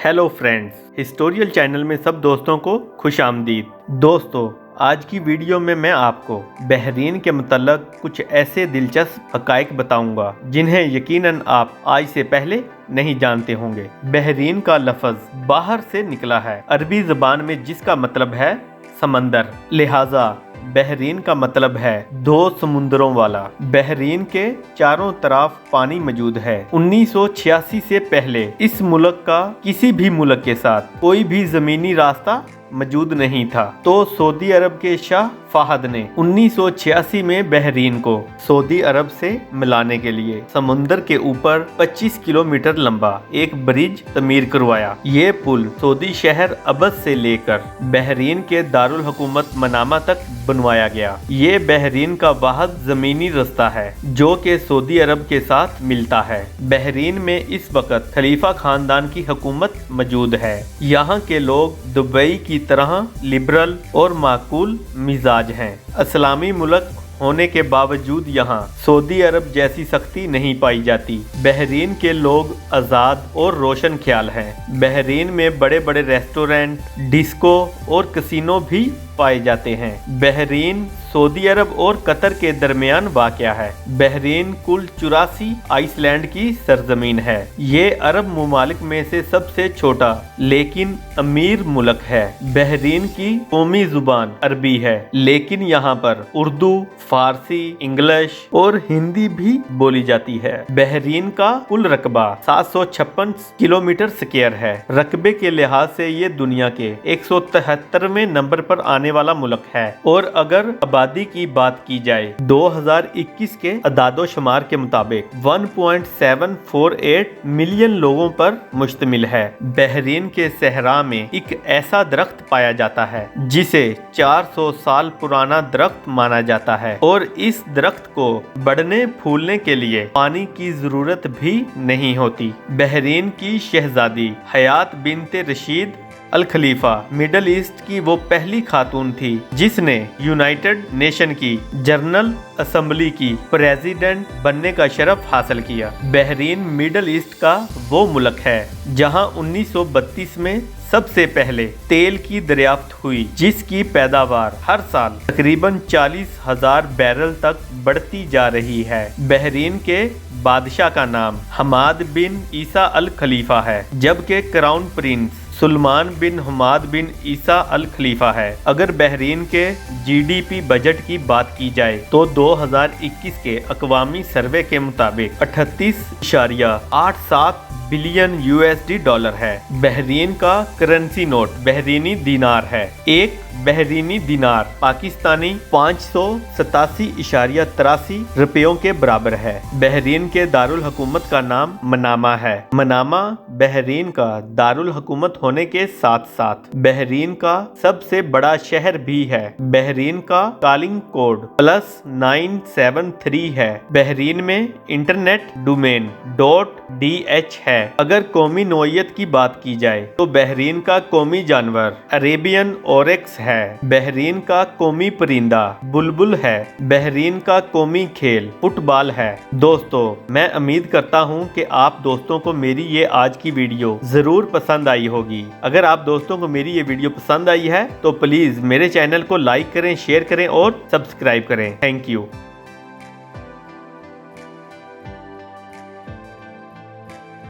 Hello friends, हिस्टोरियल channel में सब दोस्तों को खुश आमदीद। दोस्तों, आज की वीडियो में मैं आपको बहरीन के मुतल्लक कुछ ऐसे दिलचस्प हक़ाइक़ बताऊंगा जिन्हें यकीनन आप आज से पहले नहीं जानते होंगे। बहरीन का लफ्ज़ बाहर से निकला है अरबी ज़बान में, जिसका मतलब है समंदर। लिहाजा बहरीन का मतलब है दो समुंदरों वाला। बहरीन के चारों तरफ पानी मौजूद है। 1986 से पहले इस मुल्क का किसी भी मुल्क के साथ कोई भी ज़मीनी रास्ता मौजूद नहीं था, तो सऊदी अरब के शाह फाहद ने 1986 में बहरीन को सऊदी अरब से मिलाने के लिए समुंदर के ऊपर 25 किलोमीटर लंबा एक ब्रिज तमीर करवाया। ये पुल सऊदी शहर अबद से लेकर बहरीन के दारुल हुकूमत मनामा तक बनवाया गया। ये बहरीन का वाहिद ज़मीनी रास्ता है जो कि सऊदी अरब के साथ मिलता है। बहरीन में इस वक्त खलीफा खानदान की हुकूमत मौजूद है। यहाँ के लोग दुबई की तरह लिबरल और माकूल मिजाज हैं। इस्लामी मुल्क होने के बावजूद यहाँ सऊदी अरब जैसी सख्ती नहीं पाई जाती। बहरीन के लोग आज़ाद और रोशन ख्याल हैं। बहरीन में बड़े बड़े रेस्टोरेंट, डिस्को और कैसीनो भी पाए जाते हैं। बहरीन सऊदी अरब और कतर के दरमियान वाक़या है। बहरीन कुल 84 आइसलैंड की सरजमीन है। ये अरब मुमालिक में से सबसे छोटा लेकिन अमीर मुल्क है। बहरीन की कौमी जुबान अरबी है, लेकिन यहाँ पर उर्दू, फारसी, इंग्लिश और हिंदी भी बोली जाती है। बहरीन का कुल रकबा 756 किलोमीटर स्क्वायर है। रकबे के लिहाज से ये दुनिया के 173वें नंबर पर आने वाला मुल्क है। और अगर आबादी की बात की जाए 2021 के अदादो शुमार के मुताबिक 1.748 मिलियन लोगों पर मुश्तमिल है। बहरीन के सहरा में एक ऐसा दरख्त पाया जाता है जिसे 400 साल पुराना दरख्त माना जाता है, और इस दरख्त को बढ़ने फूलने के लिए पानी की जरूरत भी नहीं होती। बहरीन की शहजादी हयात बिनते रशीद अल खलीफा मिडल ईस्ट की वो पहली खातून थी जिसने यूनाइटेड नेशन की जनरल असेंबली की प्रेसिडेंट बनने का शरफ हासिल किया। बहरीन मिडल ईस्ट का वो मुल्क है जहां 1932 में सबसे पहले तेल की दरियाफ्त हुई, जिसकी पैदावार हर साल तकरीबन 40,000 बैरल तक बढ़ती जा रही है। बहरीन के बादशाह का नाम हमाद बिन ईसा अल खलीफा है, जबकि क्राउन प्रिंस सुल्मान बिन हमाद बिन ईसा अल खलीफा है। अगर बहरीन के जीडीपी बजट की बात की जाए तो 2021 के अक़वामी सर्वे के मुताबिक 38.87 बिलियन यूएसडी डॉलर है। बहरीन का करेंसी नोट बहरीनी दीनार है। एक बहरीनी दीनार पाकिस्तानी 587.83 रुपयों के बराबर है। बहरीन के दारुल हुकूमत का नाम मनामा है। मनामा बहरीन का दारुल हुकूमत होने के साथ साथ बहरीन का सबसे बड़ा शहर भी है। बहरीन का कॉलिंग कोड +973 है। बहरीन में इंटरनेट डोमेन .dh है। अगर कौमी नौइयत की बात की जाए तो बहरीन का कौमी जानवर अरेबियन ओरेक्स है। बहरीन का कौमी परिंदा बुलबुल है। बहरीन का कौमी खेल फुटबॉल है। दोस्तों, मैं उम्मीद करता हूं कि आप दोस्तों को मेरी ये आज की वीडियो जरूर पसंद आई होगी। अगर आप दोस्तों को मेरी ये वीडियो पसंद आई है तो प्लीज मेरे चैनल को लाइक करें, शेयर करें और सब्सक्राइब करें। Thank you.